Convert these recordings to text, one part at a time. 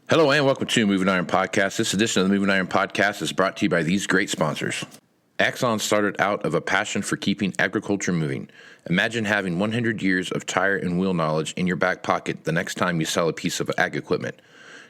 Hello and welcome to Moving Iron Podcast. This edition of the Moving Iron Podcast is brought to you by these great sponsors. Axon started out of a passion for keeping agriculture moving. Imagine having 100 years of tire and wheel knowledge in your back pocket the next time you sell a piece of ag equipment.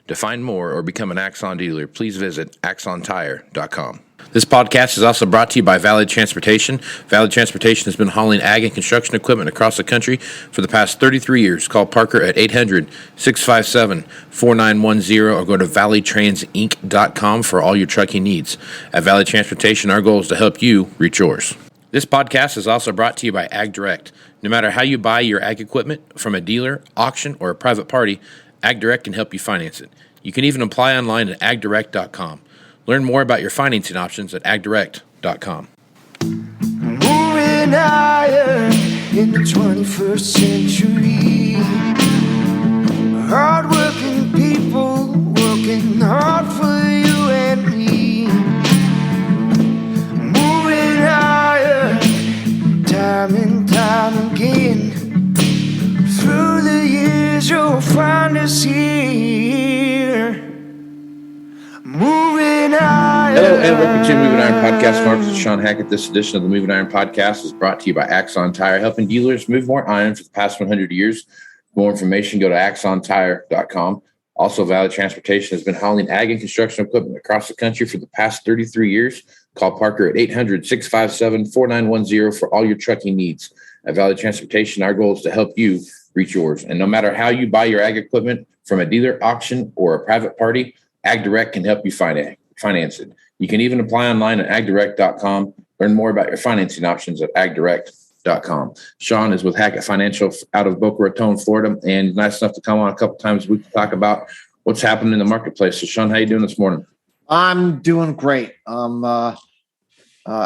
To find more or become an Axon dealer, please visit axontire.com. This podcast is also brought to you by Valley Transportation. Valley Transportation has been hauling ag and construction equipment across the country for the past 33 years. Call Parker at 800-657-4910 or go to valleytransinc.com for all your trucking needs. At Valley Transportation, our goal is to help you reach yours. This podcast is also brought to you by Ag Direct. No matter how you buy your ag equipment, from a dealer, auction, or a private party, Ag Direct can help you finance it. You can even apply online at agdirect.com. Learn more about your financing options at agdirect.com. Moving iron in the 21st century. Hard-working people working hard for you and me. Moving iron time and time again. Through the years you'll find us here. Moving Iron. Hello and welcome to Moving Iron Podcast. Mark, this is Shawn Hackett. This edition of the Moving Iron Podcast is brought to you by Axon Tire, helping dealers move more iron for the past 100 years. For more information, go to axontire.com. Also, Valley Transportation has been hauling ag and construction equipment across the country for the past 33 years. Call Parker at 800-657-4910 for all your trucking needs. At Valley Transportation, our goal is to help you reach yours. And no matter how you buy your ag equipment, from a dealer, auction, or a private party, Ag Direct can help you finance it. You can even apply online at agdirect.com. Learn more about your financing options at agdirect.com. Shawn is with Hackett Financial out of Boca Raton, Florida, and nice enough to come on a couple times a week to talk about what's happening in the marketplace. So, Shawn, how you doing this morning? I'm doing great. I'm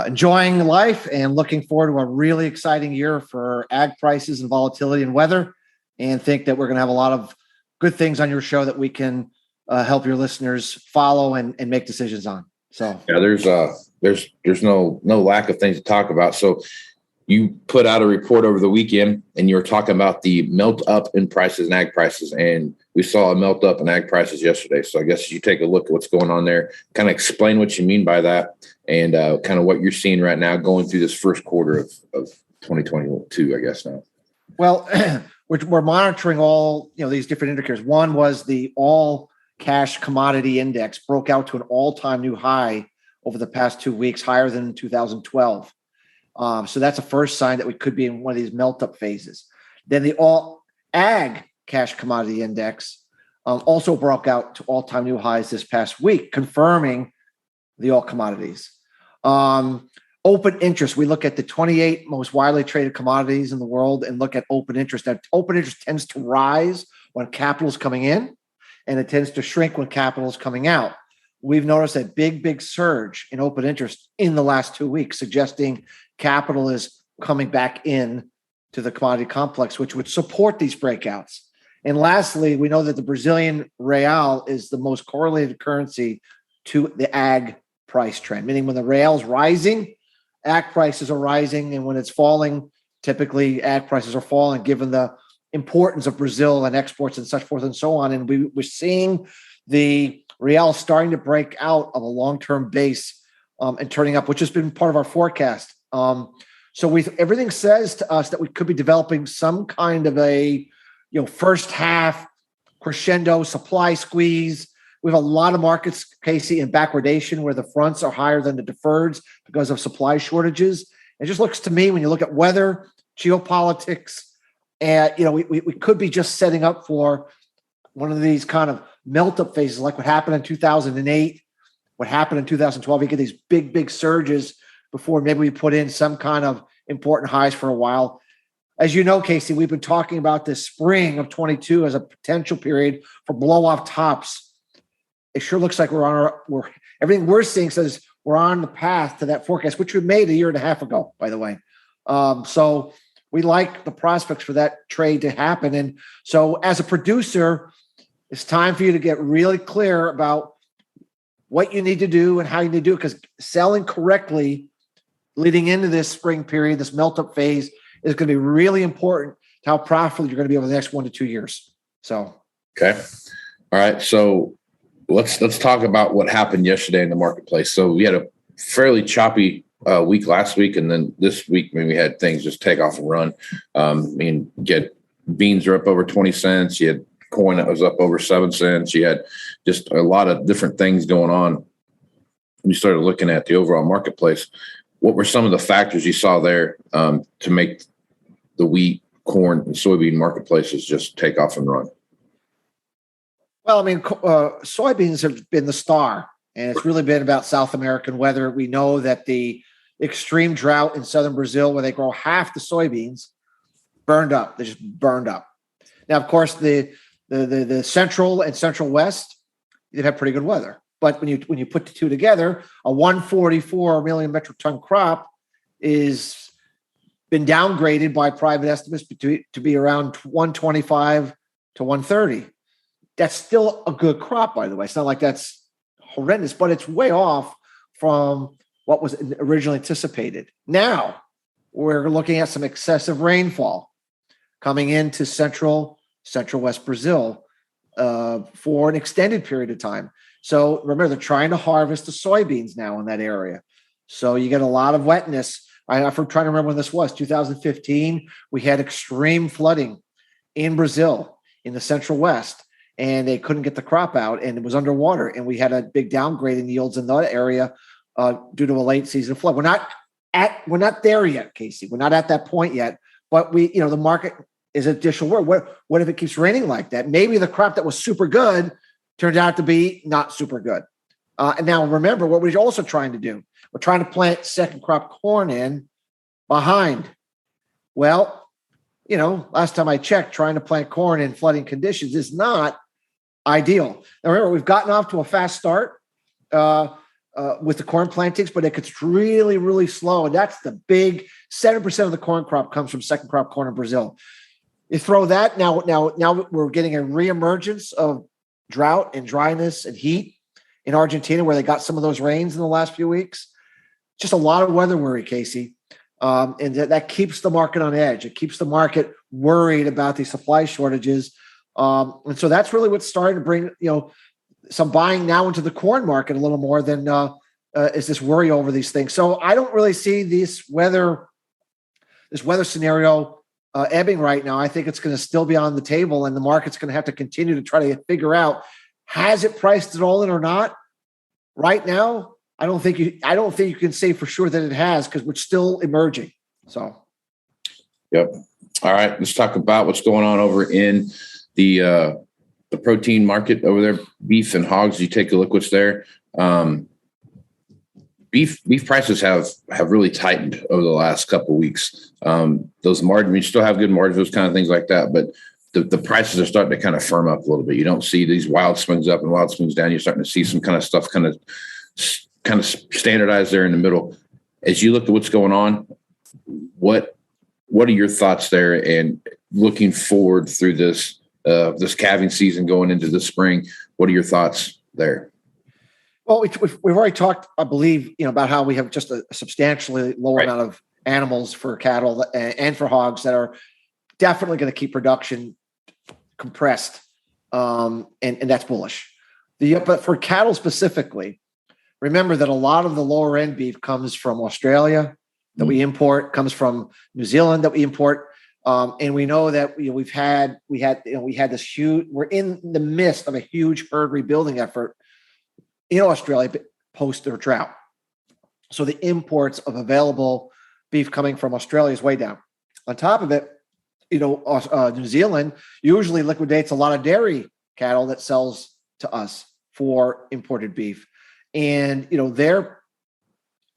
enjoying life and looking forward to a really exciting year for ag prices and volatility and weather, and think that we're going to have a lot of good things on your show that we can help your listeners follow and make decisions on. So yeah, there's no lack of things to talk about. So you put out a report over the weekend and you were talking about the melt up in prices and ag prices, and we saw a melt up in ag prices yesterday. So I guess you take a look at what's going on there, kind of explain what you mean by that, and kind of what you're seeing right now going through this first quarter of 2022, I guess now. Well, we're monitoring all these different indicators. One was the all cash commodity index broke out to an all-time new high over the past 2 weeks, higher than 2012. So that's a first sign that we could be in one of these melt-up phases. Then the all ag cash commodity index also broke out to all-time new highs this past week, confirming the all commodities. Open interest, we look at the 28 most widely traded commodities in the world and look at open interest. Now, open interest tends to rise when capital is coming in, and it tends to shrink when capital is coming out. We've noticed a big surge in open interest in the last 2 weeks, suggesting capital is coming back in to the commodity complex, which would support these breakouts. And lastly, we know that the Brazilian real is the most correlated currency to the ag price trend, meaning when the real is rising, ag prices are rising, and when it's falling, typically ag prices are falling, given the importance of Brazil and exports and such forth and so on. And we're seeing the real starting to break out of a long-term base and turning up, which has been part of our forecast. So everything says to us that we could be developing some kind of a first half crescendo supply squeeze. We have a lot of markets, Casey, in backwardation where the fronts are higher than the deferreds because of supply shortages. It just looks to me, when you look at weather, geopolitics, and we could be just setting up for one of these kind of melt-up phases, like what happened in 2008, what happened in 2012. You get these big surges before maybe we put in some kind of important highs for a while. As you know, Casey, we've been talking about this spring of 22 as a potential period for blow-off tops. It sure looks like everything we're seeing says we're on the path to that forecast, which we made a year and a half ago, by the way. So we like the prospects for that trade to happen. And so as a producer, it's time for you to get really clear about what you need to do and how you need to do it, because selling correctly leading into this spring period, this melt-up phase, is going to be really important to how profitable you're going to be over the next 1 to 2 years. So, okay. All right. So let's talk about what happened yesterday in the marketplace. So we had a fairly choppy week last week, and then this week, we had things just take off and run. You get beans are up over 20 cents. You had corn that was up over 7 cents. You had just a lot of different things going on. We started looking at the overall marketplace. What were some of the factors you saw there to make the wheat, corn, and soybean marketplaces just take off and run? Well, soybeans have been the star, and it's really been about South American weather. We know that the extreme drought in southern Brazil, where they grow half the soybeans, burned up. They just burned up. Now, of course, the central and central west, they've had pretty good weather. But when you put the two together, a 144 million metric ton crop is been downgraded by private estimates to be around 125 to 130. That's still a good crop, by the way. It's not like that's horrendous, but it's way off from what was originally anticipated. Now we're looking at some excessive rainfall coming into central west Brazil for an extended period of time. So remember, they're trying to harvest the soybeans now in that area. So you get a lot of wetness. I'm trying to remember when this was, 2015. We had extreme flooding in Brazil in the central west, and they couldn't get the crop out, and it was underwater. And we had a big downgrade in yields in that area due to a late season flood. We're not there yet, Casey. We're not at that point yet. But the market is additional work. What if it keeps raining like that? Maybe the crop that was super good turned out to be not super good. And now remember what we're also trying to do. We're trying to plant second crop corn in behind. Well, last time I checked, trying to plant corn in flooding conditions is not ideal. Now remember, we've gotten off to a fast start with the corn plantings, but it gets really, really slow. And that's the big 7% of the corn crop comes from second crop corn in Brazil. You throw that now we're getting a reemergence of drought and dryness and heat in Argentina, where they got some of those rains in the last few weeks. Just a lot of weather worry, Casey. And that keeps the market on edge. It keeps the market worried about these supply shortages. And so that's really what's starting to bring, some buying now into the corn market a little more than is this worry over these things. So I don't really see this weather scenario ebbing right now. I think it's going to still be on the table, and the market's going to have to continue to try to figure out, has it priced it all in or not? Right now, I don't think you can say for sure that it has, because we're still emerging. So, yep. All right, let's talk about what's going on over in the protein market over there. Beef and hogs. You take a look what's there. Beef prices have really tightened over the last couple of weeks. Those margins, we still have good margins, those kind of things like that, but the prices are starting to kind of firm up a little bit. You don't see these wild swings up and wild swings down. You're starting to see some kind of stuff kind of standardized there in the middle. As you look at what's going on, what are your thoughts there? And looking forward through this calving season going into the spring, what are your thoughts there? Well, we've already talked, I believe, about how we have just a substantially lower amount of animals for cattle and for hogs that are definitely going to keep production compressed, and that's bullish. But for cattle specifically, remember that a lot of the lower end beef comes from Australia that we import, comes from New Zealand that we import, and we know that we had this huge. We're in the midst of a huge herd rebuilding effort in Australia post their drought. So the imports of available beef coming from Australia is way down. On top of it, New Zealand usually liquidates a lot of dairy cattle that sells to us for imported beef. And, their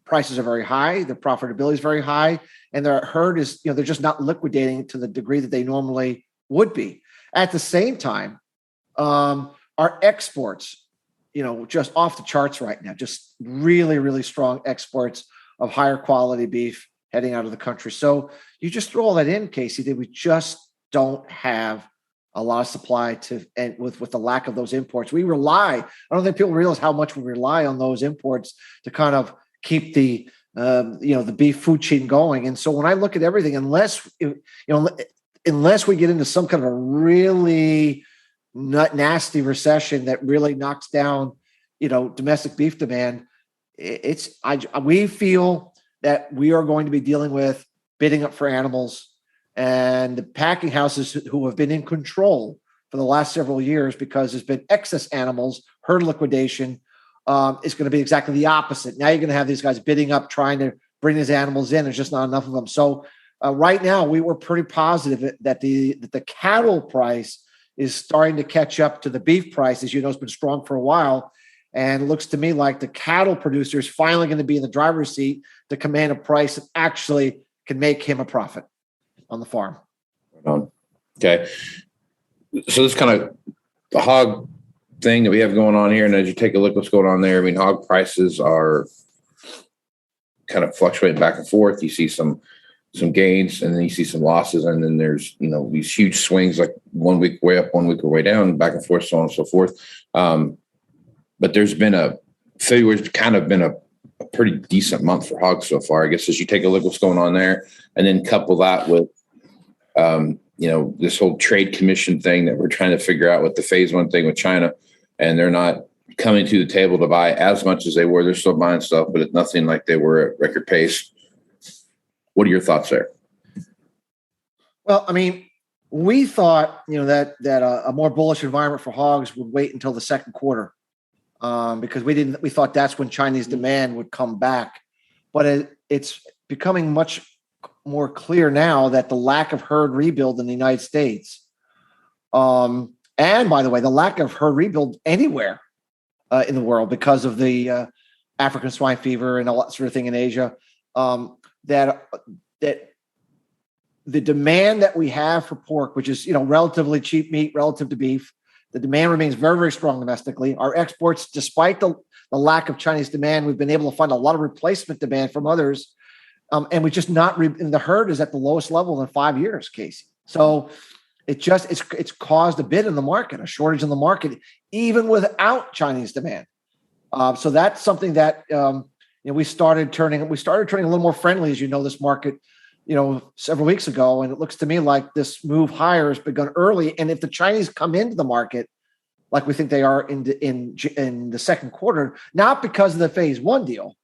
prices are very high. Their profitability is very high. And their herd is, they're just not liquidating to the degree that they normally would be. At the same time, our exports, just off the charts right now, just really, really strong exports of higher quality beef heading out of the country. So you just throw all that in, Casey, that we just don't have a lot of supply and with the lack of those imports. We rely, I don't think people realize how much we rely on those imports to kind of keep the beef food chain going. And so when I look at everything, unless we get into some kind of a really nasty recession that really knocks down, domestic beef demand, we feel that we are going to be dealing with bidding up for animals, and the packing houses who have been in control for the last several years because there's been excess animals, herd liquidation, is going to be exactly the opposite. Now you're going to have these guys bidding up, trying to bring these animals in. There's just not enough of them. So right now we were pretty positive that the cattle price is starting to catch up to the beef price. As you know, it's been strong for a while. And it looks to me like the cattle producer is finally going to be in the driver's seat to command a price that actually can make him a profit on the farm. Okay. So this kind of the hog thing that we have going on here, and as you take a look what's going on there, I mean, hog prices are kind of fluctuating back and forth. You see some gains, and then you see some losses, and then there's these huge swings, like 1 week way up, 1 week way down, back and forth, so on and so forth. But there's been February's kind of been a pretty decent month for hogs so far, I guess, as you take a look what's going on there, and then couple that with this whole trade commission thing that we're trying to figure out with the phase one thing with China, and they're not coming to the table to buy as much as they were. They're still buying stuff, but it's nothing like they were at record pace. What are your thoughts there? Well, I mean, we thought, that a more bullish environment for hogs would wait until the second quarter, because we thought that's when Chinese demand would come back. But it's becoming much more clear now that the lack of herd rebuild in the United States, and by the way, the lack of herd rebuild anywhere in the world because of the African swine fever and all that sort of thing in Asia, that the demand that we have for pork, which is relatively cheap meat relative to beef, the demand remains very, very strong domestically. Our exports, despite the lack of Chinese demand, we've been able to find a lot of replacement demand from others. And we just and the herd is at the lowest level in 5 years, Casey. So it's caused a bid in the market, a shortage in the market, even without Chinese demand. So that's something that we started turning a little more friendly, as this market, several weeks ago. And it looks to me like this move higher has begun early. And if the Chinese come into the market, like we think they are in the second quarter, not because of the phase one deal,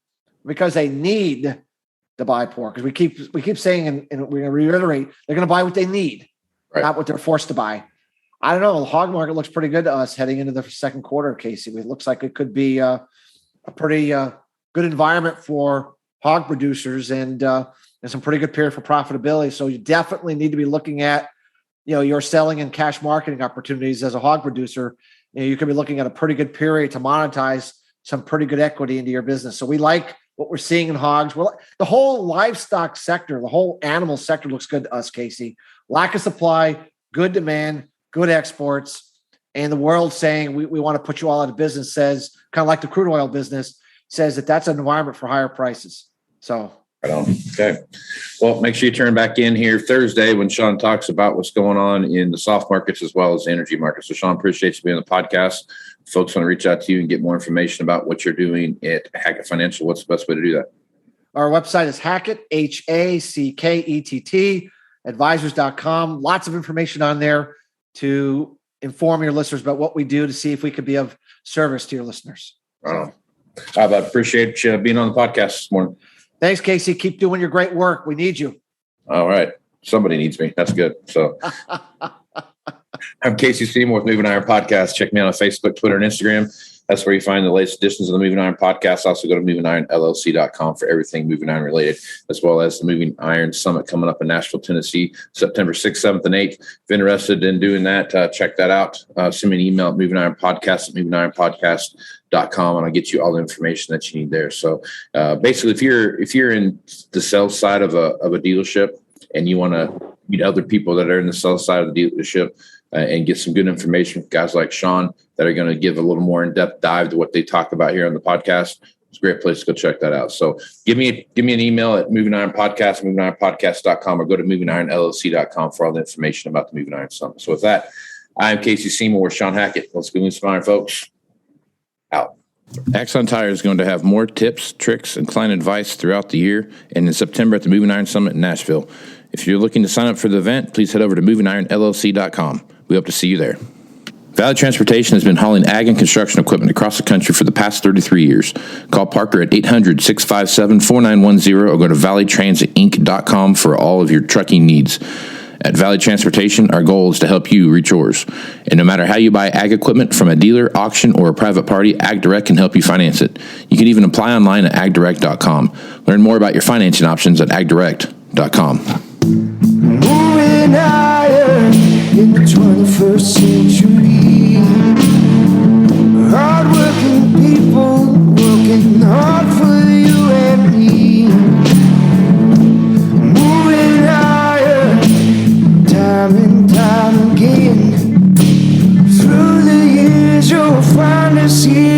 because they need to buy pork, because we keep saying, and we're going to reiterate, they're going to buy what they need, right, not what they're forced to buy. I don't know. The hog market looks pretty good to us heading into the second quarter, Casey. It looks like it could be a pretty good environment for hog producers, and some pretty good period for profitability. So you definitely need to be looking at, your selling and cash marketing opportunities as a hog producer. You could be looking at a pretty good period to monetize some pretty good equity into your business. So we like what we're seeing in hogs. Well, the whole livestock sector, the whole animal sector looks good to us, Casey. Lack of supply, good demand, good exports, and the world saying we want to put you all out of business says, kind of like the crude oil business, says that's an environment for higher prices. So. Right on. Okay. Well, make sure you turn back in here Thursday when Shawn talks about what's going on in the soft markets as well as the energy markets. So, Shawn, appreciate you being on the podcast. If folks want to reach out to you and get more information about what you're doing at Hackett Financial, what's the best way to do that? Our website is Hackett, Hackett, advisors.com. Lots of information on there to inform your listeners about what we do, to see if we could be of service to your listeners. Right on. I appreciate you being on the podcast this morning. Thanks, Casey. Keep doing your great work. We need you. All right. Somebody needs me. That's good. So I'm Casey Seymour with Moving Iron Podcast. Check me out on Facebook, Twitter, and Instagram. That's where you find the latest editions of the Moving Iron Podcast. Also go to MovingIronLLC.com for everything Moving Iron related, as well as the Moving Iron Summit coming up in Nashville, Tennessee, September 6th, 7th, and 8th. If you're interested in doing that, check that out. Send me an email at MovingIronPodcast at MovingIronPodcast.com, and I'll get you all the information that you need there. So basically, if you're in the sales side of a dealership and you want to meet other people that are in the sales side of the dealership, and get some good information from guys like Shawn that are going to give a little more in-depth dive to what they talk about here on the podcast, it's a great place to go check that out. So give me an email at MovingIronPodcast, MovingIronPodcast.com, or go to MovingIronLLC.com for all the information about the Moving Iron Summit. So with that, I'm Casey Seymour with Shawn Hackett. Let's go inspire, folks. Out. Axon Tire is going to have more tips, tricks, and client advice throughout the year, and in September at the Moving Iron Summit in Nashville. If you're looking to sign up for the event, please head over to MovingIronLLC.com. We hope to see you there. Valley Transportation has been hauling ag and construction equipment across the country for the past 33 years. Call Parker at 800-657-4910 or go to valleytransitinc.com for all of your trucking needs. At Valley Transportation, our goal is to help you reach yours. And no matter how you buy ag equipment from a dealer, auction, or a private party, AgDirect can help you finance it. You can even apply online at agdirect.com. Learn more about your financing options at agdirect.com. Moving higher in the 21st century. Hard-working people working hard for you and me. Moving higher, time and time again. Through the years you'll find us here.